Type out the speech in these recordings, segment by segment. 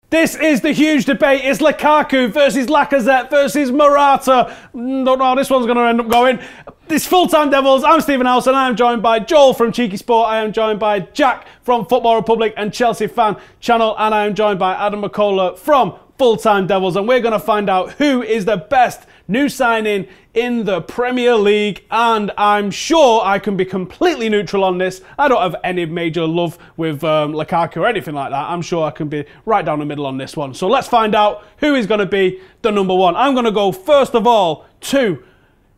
This is the huge debate. It's Lukaku versus Lacazette versus Morata. Don't know how this one's going to end up going. This Full-Time Devils. I'm Stephen Howson. I am joined by Joel from Cheeky Sport. I am joined by Jack from Football Republic and Chelsea Fan Channel. And I am joined by Adam McKola from Full-Time Devils. And we're going to find out who is the best new signing in the Premier League. And I'm sure I can be completely neutral on this. I don't have any major love with Lukaku or anything like that. I'm sure I can be right down the middle on this one. So let's find out who is going to be the number one. I'm going to go first of all to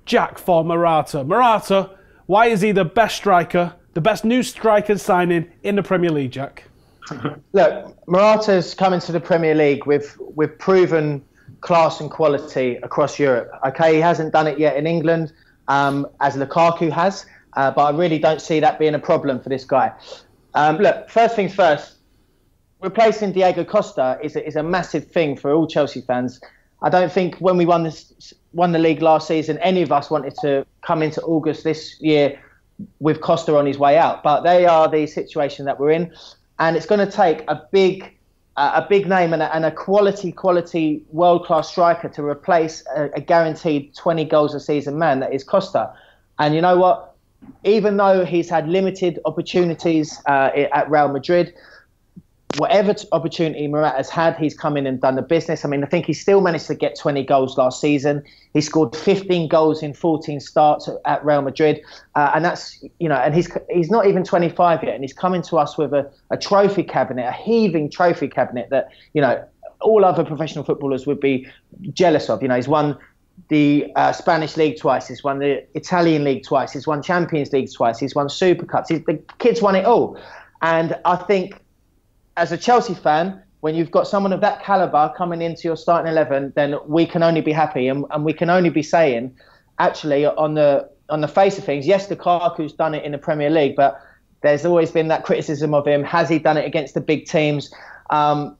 Jack for Morata. Morata, why is he the best striker, the best new striker signing in the Premier League, Jack? Look, Morata's coming to the Premier League with proven class and quality across Europe. Okay, he hasn't done it yet in England, as Lukaku has, but I really don't see that being a problem for this guy. Look, first things first, replacing Diego Costa is a massive thing for all Chelsea fans. I don't think when we won the league last season, any of us wanted to come into August this year with Costa on his way out. But they are the situation that we're in, and it's going to take a big name and a quality world-class striker to replace a guaranteed 20 goals a season man that is Costa. And you know what? Even though he's had limited opportunities at Real Madrid, whatever opportunity Morata's had, he's come in and done the business. I mean, I think he still managed to get 20 goals last season. He scored 15 goals in 14 starts at Real Madrid. And that's, and he's not even 25 yet. And he's coming to us with a trophy cabinet, a heaving trophy cabinet that, all other professional footballers would be jealous of. He's won the Spanish League twice. He's won the Italian League twice. He's won Champions League twice. He's won Super Cups. The kid's won it all. And I think, as a Chelsea fan, when you've got someone of that calibre coming into your starting 11, then we can only be happy, and we can only be saying, actually, on the face of things, yes, Lukaku's done it in the Premier League, but there's always been that criticism of him. Has he done it against the big teams? The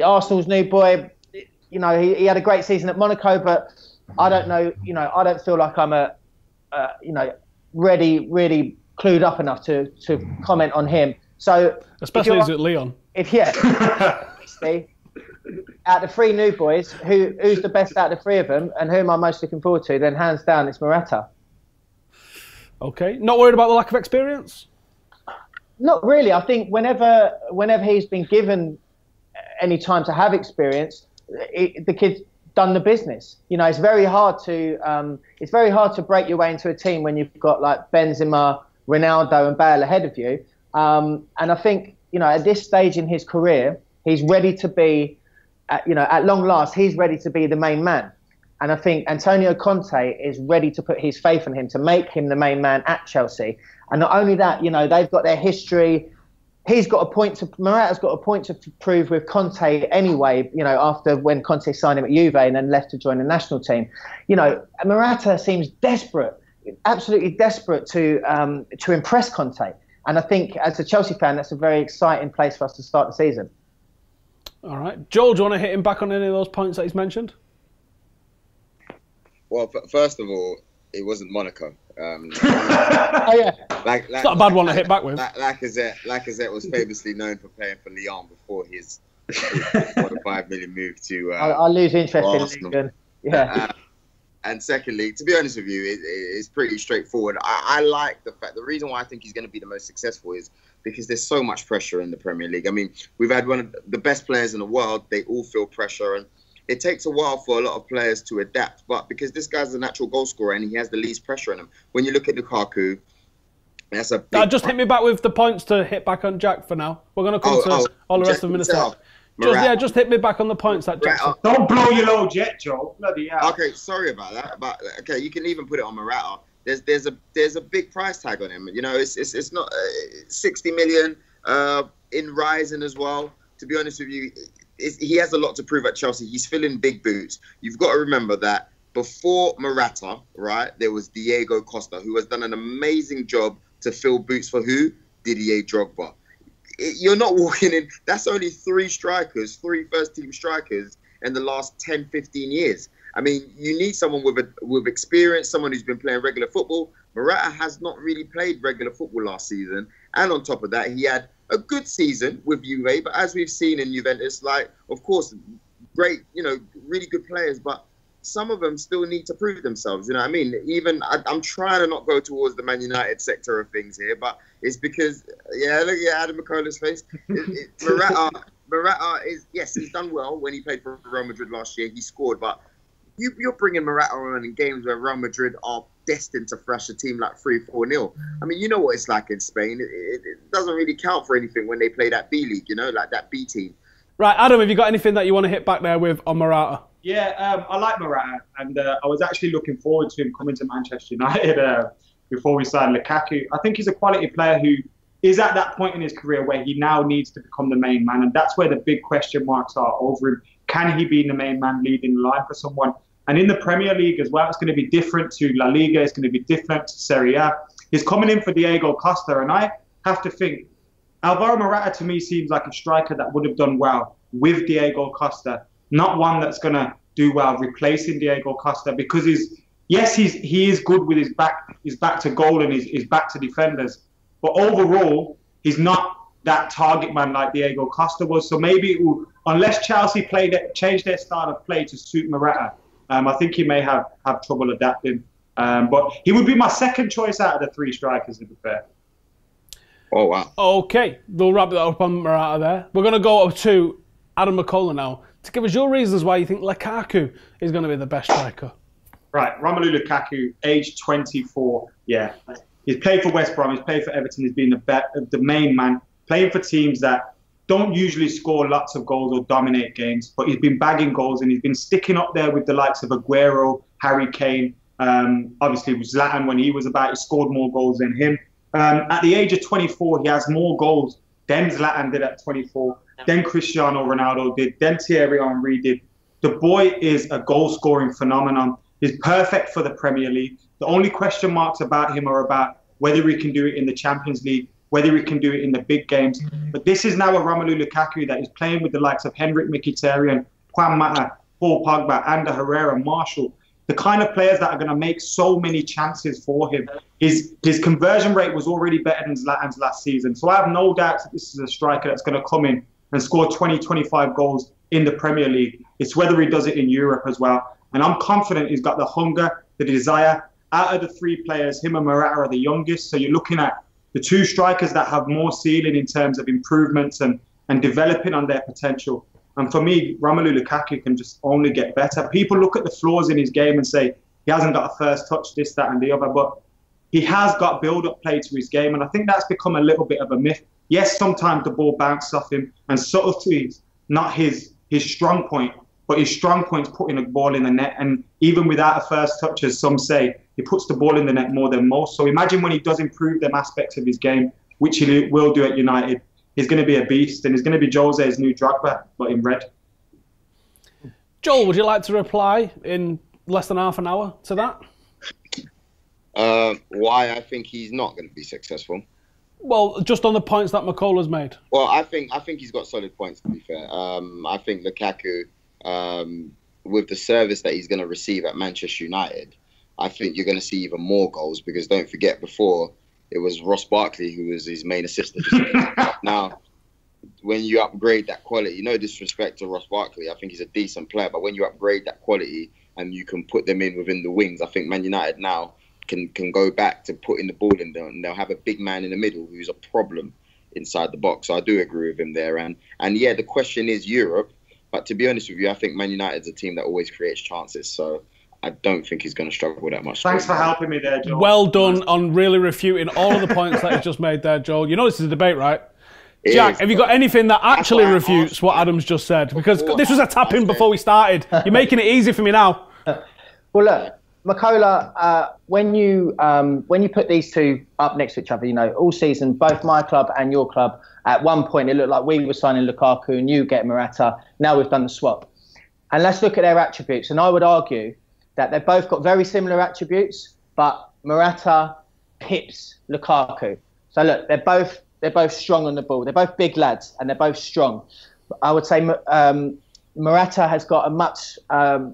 Arsenal's new boy, he had a great season at Monaco, but I don't know, I don't feel like I'm really clued up enough to comment on him. So, especially as at Leon. Obviously, out of the three new boys, who's the best out of the three of them, and who am I most looking forward to? Then hands down, it's Morata. Okay, not worried about the lack of experience? Not really. I think whenever he's been given any time to have experience, the kid's done the business. It's very hard to break your way into a team when you've got like Benzema, Ronaldo, and Bale ahead of you. And I think, at this stage in his career, he's ready to be, at long last, he's ready to be the main man. And I think Antonio Conte is ready to put his faith in him to make him the main man at Chelsea. And not only that, they've got their history. Morata's got a point to prove with Conte anyway, after when Conte signed him at Juve and then left to join the national team. Morata seems desperate, absolutely desperate to impress Conte. And I think, as a Chelsea fan, that's a very exciting place for us to start the season. All right. Joel, do you want to hit him back on any of those points that he's mentioned? Well, first of all, it wasn't Monaco. Oh, yeah. It's not a bad one to hit back with. Lacazette was famously known for playing for Lyon before his $5 million move to I lose interest in Ligue 1. Yeah. And secondly, to be honest with you, it's pretty straightforward. I like the fact, the reason why I think he's going to be the most successful is because there's so much pressure in the Premier League. I mean, we've had one of the best players in the world. They all feel pressure, and it takes a while for a lot of players to adapt. But because this guy's a natural goal scorer and he has the least pressure on him, when you look at Lukaku, that's a big just hit me back with the points to hit back on Jack for now. We're going to come to all the rest of them in a sec. Just hit me back on the points that Jack said. Don't blow your load yet, Joe. Bloody hell. Okay, sorry about that. But okay, you can even put it on Morata. There's a big price tag on him. It's not 60 million in rising as well. To be honest with you, he has a lot to prove at Chelsea. He's filling big boots. You've got to remember that before Morata, right, there was Diego Costa, who has done an amazing job to fill boots for who? Didier Drogba. You're not walking in. That's only three first-team strikers in the last 10, 15 years. I mean, you need someone with experience, someone who's been playing regular football. Morata has not really played regular football last season. And on top of that, he had a good season with Juve, but as we've seen in Juventus, like, of course, great, really good players, but some of them still need to prove themselves. You know what I mean? Even I'm trying to not go towards the Man United sector of things here, but it's because, look at Adam McKola's face. Morata is, yes, he's done well when he played for Real Madrid last year. He scored, but you're bringing Morata on in games where Real Madrid are destined to thrash a team like 3-4-0. I mean, you know what it's like in Spain. It doesn't really count for anything when they play that B League, like that B team. Right, Adam, have you got anything that you want to hit back there with on Morata? Yeah, I like Morata, and I was actually looking forward to him coming to Manchester United before we signed Lukaku. I think he's a quality player who is at that point in his career where he now needs to become the main man, and that's where the big question marks are over him. Can he be the main man leading the line for someone? And in the Premier League as well, it's going to be different to La Liga. It's going to be different to Serie A. He's coming in for Diego Costa, and I have to think, Alvaro Morata to me seems like a striker that would have done well with Diego Costa, not one that's going to do well replacing Diego Costa, because he is good with his back to goal and his back to defenders, but overall he's not that target man like Diego Costa was. So maybe it will, unless Chelsea change their style of play to suit Morata, I think he may have trouble adapting. But he would be my second choice out of the three strikers, to be fair. Oh, wow. Okay, we'll wrap that up on Morata there. We're going to go up to Adam McKola now to give us your reasons why you think Lukaku is going to be the best striker. Right, Romelu Lukaku, age 24. Yeah, he's played for West Brom, he's played for Everton, he's been the main man, playing for teams that don't usually score lots of goals or dominate games, but he's been bagging goals and he's been sticking up there with the likes of Aguero, Harry Kane, obviously with Zlatan when he was about, he scored more goals than him. At the age of 24, he has more goals than Zlatan did at 24, then Cristiano Ronaldo did, then Thierry Henry did. The boy is a goal-scoring phenomenon. He's perfect for the Premier League. The only question marks about him are about whether he can do it in the Champions League, whether he can do it in the big games. But this is now a Romelu Lukaku that is playing with the likes of Henrik Mkhitaryan, Juan Mata, Paul Pogba, Ander Herrera, Marshall, the kind of players that are going to make so many chances for him. His conversion rate was already better than Zlatan's last season. So I have no doubt that this is a striker that's going to come in and score 20, 25 goals in the Premier League. It's whether he does it in Europe as well. And I'm confident he's got the hunger, the desire. Out of the three players, him and Morata are the youngest. So you're looking at the two strikers that have more ceiling in terms of improvements and developing on their potential. And for me, Romelu Lukaku can just only get better. People look at the flaws in his game and say he hasn't got a first touch, this, that, and the other. But he has got build-up play to his game. And I think that's become a little bit of a myth. Yes, sometimes the ball bounces off him. And subtlety is not his strong point. But his strong point is putting a ball in the net. And even without a first touch, as some say, he puts the ball in the net more than most. So imagine when he does improve them aspects of his game, which he will do at United, he's going to be a beast. And he's going to be Jose's new Drogba, but in red. Joel, would you like to reply in less than half an hour to that? Why I think he's not going to be successful? Well, just on the points that McKola's made. Well, I think he's got solid points, to be fair. I think Lukaku, with the service that he's going to receive at Manchester United, I think you're going to see even more goals, because don't forget, before it was Ross Barkley who was his main assistant. Now, when you upgrade that quality, no disrespect to Ross Barkley, I think he's a decent player, but when you upgrade that quality and you can put them in within the wings, I think Man United now can go back to putting the ball in there, and they'll have a big man in the middle who's a problem inside the box. So I do agree with him there. And yeah, the question is Europe. But to be honest with you, I think Man United's a team that always creates chances. So I don't think he's going to struggle that much. Thanks for helping me there, Joel. Well done on really refuting all of the points that you just made there, Joel. You know this is a debate, right? Jack, have you got anything that actually refutes what Adam's just said? Because this was a tap-in before we started. You're making it easy for me now. Well, look, McKola, when you put these two up next to each other, all season, both my club and your club, at one point it looked like we were signing Lukaku and you get Morata. Now we've done the swap. And let's look at their attributes. And I would argue that they've both got very similar attributes, but Morata pips Lukaku. So look, they're both strong on the ball. They're both big lads and they're both strong. I would say Morata has got a much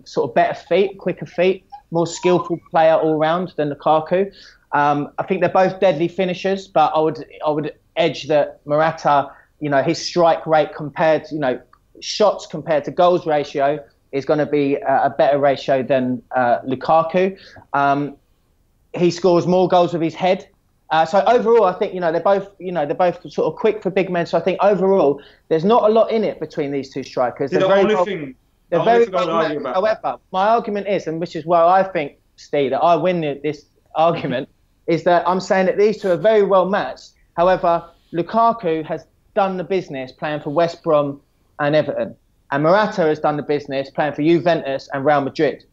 sort of better feet, quicker feet, more skillful player all round than Lukaku. I think they're both deadly finishers, but I would edge that Morata, his strike rate compared, shots compared to goals ratio is going to be a better ratio than Lukaku. He scores more goals with his head. So overall, I think they're both sort of quick for big men. So I think overall, there's not a lot in it between these two strikers. The only thing However, my argument is, and which is where I think, Steve, that I win this argument, is that I'm saying that these two are very well matched. However, Lukaku has done the business playing for West Brom and Everton, and Morata has done the business playing for Juventus and Real Madrid.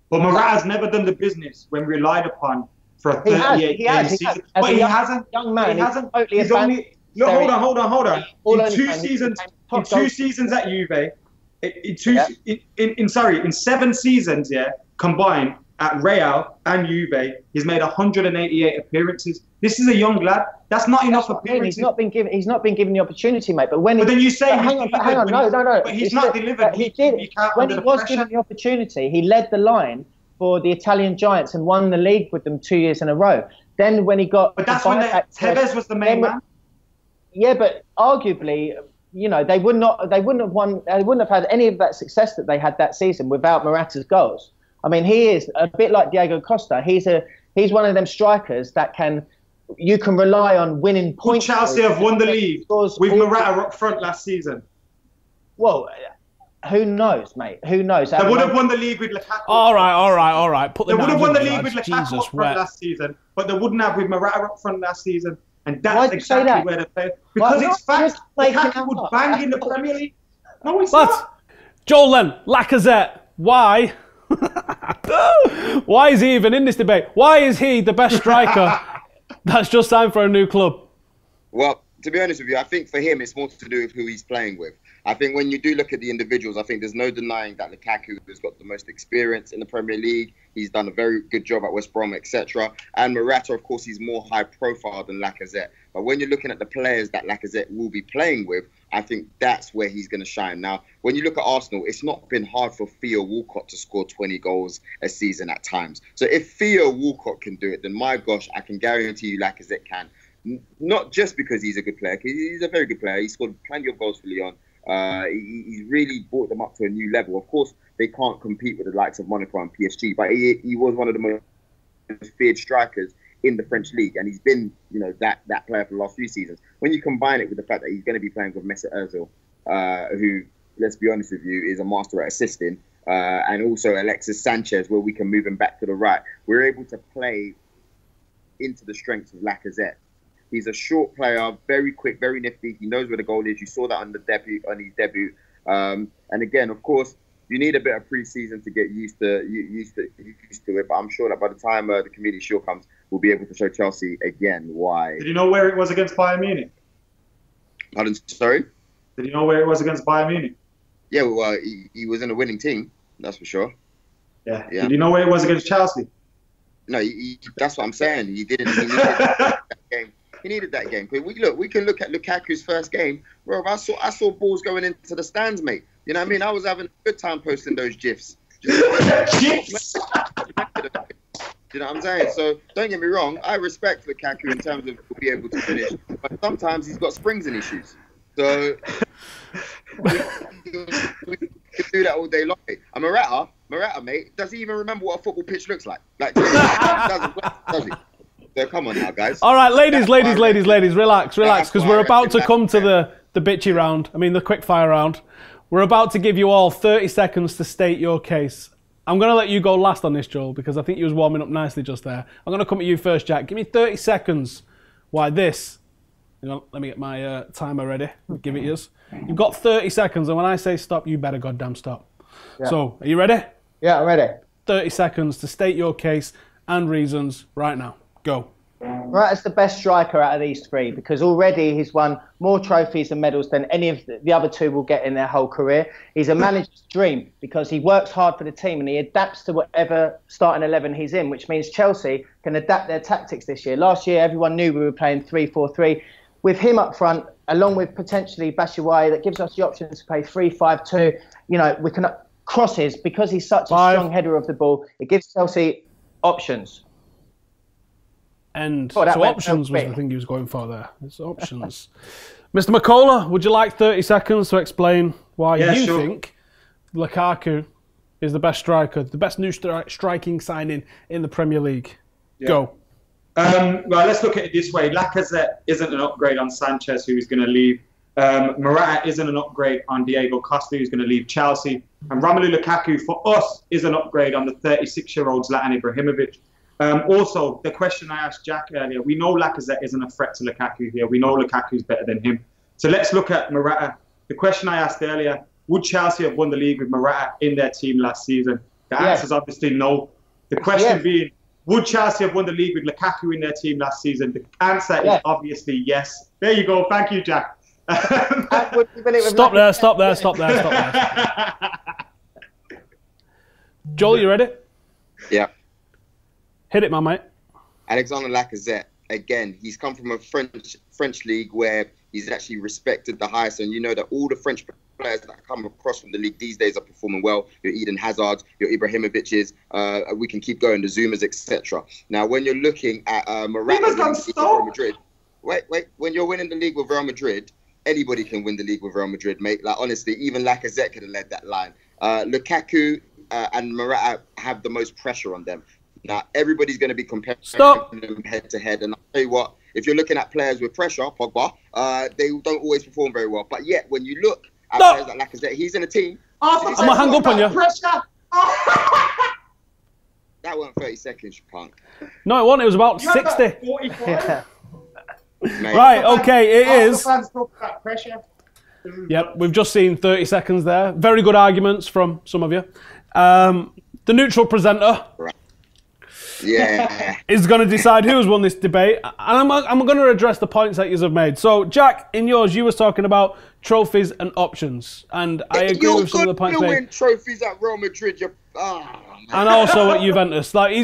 But Morata's never done the business when relied upon for a 38-game season. But he hasn't. Young man, he hasn't. Totally he's only. No, hold on. In 2 seasons, at Juve, in 7 seasons, combined at Real and Juve, he's made 188 appearances. This is a young lad. That's not enough appearances. He's not been given the opportunity, mate. But when then you say hang on, no. But he's not delivered. He did. When he was given the opportunity, he led the line for the Italian Giants and won the league with them 2 years in a row. Then when he got, but that's when Tevez was the main man. Yeah, but arguably, they wouldn't have won. They wouldn't have had any of that success that they had that season without Morata's goals. I mean, he is a bit like Diego Costa. He's one of them strikers that you can rely on winning points. Would Chelsea have won the league with Morata up front last season? Well, who knows, mate? Who knows? They would have won the league with Lukaku. All right. They would have won the league with Lukaku up front last season, but they wouldn't have with Morata up front last season. And that's exactly where they play. Because it's fact. Lukaku would bang in the Premier League. No, it's not. Joel, then, Lacazette, why? Why is he even in this debate? Why is he the best striker that's just signed for a new club? Well, to be honest with you, I think for him it's more to do with who he's playing with. I think when you do look at the individuals, I think there's no denying that Lukaku has got the most experience in the Premier League. He's done a very good job at West Brom, etc. And Morata, of course, he's more high profile than Lacazette. But when you're looking at the players that Lacazette will be playing with, I think that's where he's going to shine. Now, when you look at Arsenal, it's not been hard for Theo Walcott to score 20 goals a season at times. So if Theo Walcott can do it, then my gosh, I can guarantee you Lacazette can. Not just because he's a good player. He's a very good player. He scored plenty of goals for Lyon. He's really brought them up to a new level. Of course, they can't compete with the likes of Monaco and PSG, but he was one of the most feared strikers in the French league, and he's been, that player for the last few seasons. When you combine it with the fact that he's going to be playing with Mesut Ozil, who, let's be honest with you, is a master at assisting, and also Alexis Sanchez, where we can move him back to the right, we're able to play into the strengths of Lacazette. He's a short player, very quick, very nifty. He knows where the goal is. You saw that on his debut. And again, of course, you need a bit of pre-season to get used to it. But I'm sure that by the time the Community Shield comes, we'll be able to show Chelsea again why. Did you know where it was against Bayern Munich? Pardon, sorry? Did you know where it was against Bayern Munich? Yeah, well, he was in a winning team, that's for sure. Yeah. Did you know where it was against Chelsea? No, that's what I'm saying. He needed that game. He needed that game. We can look at Lukaku's first game. Bro, I saw balls going into the stands, mate. You know what I mean? I was having a good time posting those GIFs. GIFs? You know what I'm saying? So don't get me wrong. I respect Lukaku in terms of being able to finish, but sometimes he's got springs in his shoes. So we can do that all day long. And Morata, mate, does he even remember what a football pitch looks like? Like, does he? So come on now, guys. All right, ladies, relax, because we're about to come to the bitchy round. I mean, the quick fire round. We're about to give you all 30 seconds to state your case. I'm going to let you go last on this, Joel, because I think you was warming up nicely just there. I'm going to come at you first, Jack. Give me 30 seconds why this... let me get my timer ready. Give it yours. You've got 30 seconds, and when I say stop, you better goddamn stop. Yeah. So, are you ready? Yeah, I'm ready. 30 seconds to state your case and reasons right now. Go. Morata's the best striker out of these three because already he's won more trophies and medals than any of the other two will get in their whole career. He's a manager's dream because he works hard for the team and he adapts to whatever starting 11 he's in, which means Chelsea can adapt their tactics this year. Last year, everyone knew we were playing 3-4-3. With him up front, along with potentially Batshuayi, that gives us the option to play 3-5-2. We can crosses because he's such a strong header of the ball. It gives Chelsea options. And Oh, that so went options was quick. the thing he was going for there. It's options. Mr. McKola, would you like 30 seconds to explain why you sure. think Lukaku is the best striker, the best new striking signing in the Premier League? Yeah. Go. Well, let's look at it this way. Lacazette isn't an upgrade on Sanchez, who's going to leave. Morata isn't an upgrade on Diego Costa, who's going to leave Chelsea. And Romelu Lukaku, for us, is an upgrade on the 36-year-old Zlatan Ibrahimovic. Also, the question I asked Jack earlier, we know Lacazette isn't a threat to Lukaku here. We know Lukaku's better than him. So let's look at Morata. The question I asked earlier, would Chelsea have won the league with Morata in their team last season? The answer is obviously no. The question being, would Chelsea have won the league with Lukaku in their team last season? The answer is obviously yes. There you go. Thank you, Jack. Stop there. Joel, you ready? Yeah. Hit it, my mate. Alexandre Lacazette, again, he's come from a French league where he's actually respected the highest. And you know that all the French players that come across from the league these days are performing well. Your Eden Hazards, your Ibrahimovic's, we can keep going, the Zumas, etc. Now, when you're looking at Morata with Real Madrid, wait, when you're winning the league with Real Madrid, anybody can win the league with Real Madrid, mate. Like, honestly, even Lacazette could have led that line. Lukaku and Morata have the most pressure on them. Now, everybody's going to be comparing them head to head. And I'll tell you what, if you're looking at players with pressure, Pogba, they don't always perform very well. But yet, when you look at players like Lacazette, he's in a team. I'm going to hang up on you. That wasn't 30 seconds, you punk. No, it wasn't. It was about 60. Right, okay, it is. Fans talk about pressure. Yep, we've just seen 30 seconds there. Very good arguments from some of you. The neutral presenter is going to decide who's won this debate. And I'm going to address the points that you have made. So, Jack, in yours, you were talking about trophies and options. And I agree with some of the points made. You're win trophies at Real Madrid. And also at Juventus. Like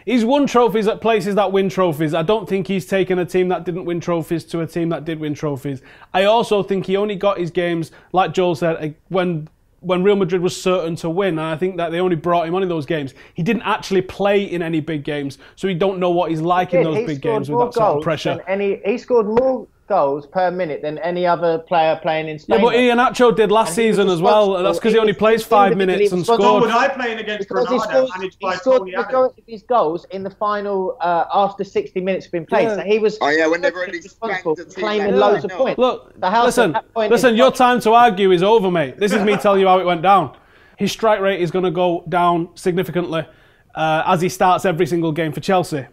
he's won trophies at places that win trophies. I don't think he's taken a team that didn't win trophies to a team that did win trophies. I also think he only got his games, like Joel said, when Real Madrid was certain to win. And I think that they only brought him on in those games. He didn't actually play in any big games, so we don't know what he's like in those big games with that sort of pressure. He scored more goals per minute than any other player playing in Spain. Yeah, but Iheanacho did last season as well. That's because he only plays 5 minutes and scored. Would I playing against Granada managed by Tony Adams? He scored his goals in the final after 60 minutes have been played. So he was when they've already responsible for claiming loads of points. Look, listen, your time to argue is over, mate. This is me telling you how it went down. His strike rate is going to go down significantly as he starts every single game for Chelsea.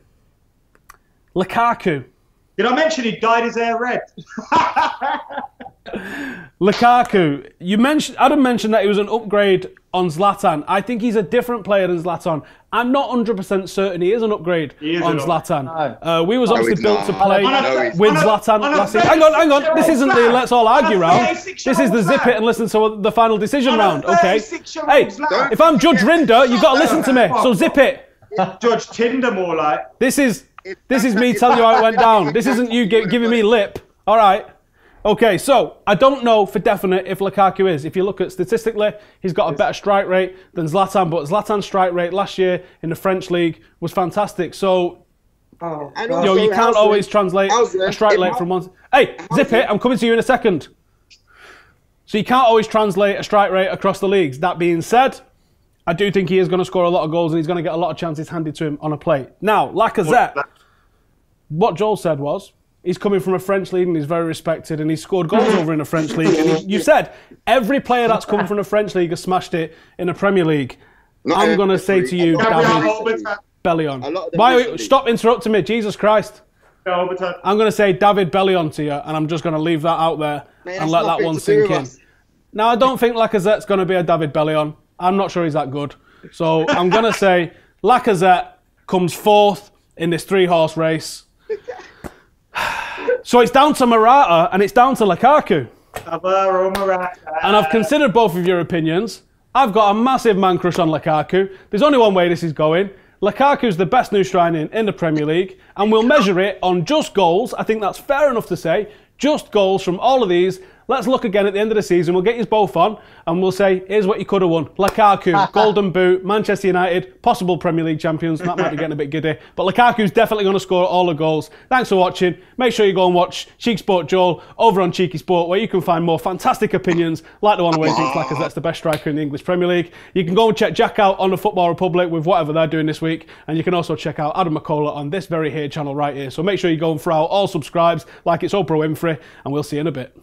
Lukaku. Did I mention he dyed his hair red? Lukaku, Adam mentioned that he was an upgrade on Zlatan. I think he's a different player than Zlatan. I'm not 100% certain he is an upgrade on Zlatan. We was obviously built to play with Zlatan last season. Hang on. This isn't the let's all argue round. This is the zip it and listen to the final decision round. Okay. Hey, if I'm Judge Rinder, you've got to listen to me. So zip it. Judge Tinder, more like. This is me telling you how it went down. This isn't you giving me lip. All right. Okay, so I don't know for definite if Lukaku is. If you look at statistically, he's got a better strike rate than Zlatan, but Zlatan's strike rate last year in the French league was fantastic. So, you can't always translate a strike rate from one. Hey, zip it, I'm coming to you in a second. So you can't always translate a strike rate across the leagues. That being said, I do think he is going to score a lot of goals and he's going to get a lot of chances handed to him on a plate. Now, Lacazette, what Joel said was, he's coming from a French league and he's very respected and he's scored goals over in a French league. And you said every player that's come from a French league has smashed it in a Premier League. I'm going to say to you, David Bellion. Stop interrupting me, Jesus Christ. I'm going to say David Bellion to you and I'm just going to leave that out there and let that one sink in. Now, I don't think Lacazette's going to be a David Bellion. I'm not sure he's that good. So I'm going to say Lacazette comes fourth in this 3-horse race. So it's down to Morata and it's down to Lukaku. Alvaro Morata. And I've considered both of your opinions. I've got a massive man crush on Lukaku. There's only one way this is going. Lukaku's the best new striker in the Premier League, and we'll measure it on just goals. I think that's fair enough to say. Just goals from all of these. let's look again at the end of the season. We'll get you both on and we'll say, here's what you could have won. Lukaku, Golden Boot, Manchester United, possible Premier League champions. That might be getting a bit giddy. But Lukaku's definitely going to score all the goals. Thanks for watching. Make sure you go and watch Cheeky Sport Joel over on Cheeky Sport, where you can find more fantastic opinions like the one where he thinks Lacazette's the best striker in the English Premier League. You can go and check Jack out on the Football Republic with whatever they're doing this week. And you can also check out Adam McKola on this very here channel right here. So make sure you go and throw out all subscribes like it's Oprah Winfrey, and we'll see you in a bit.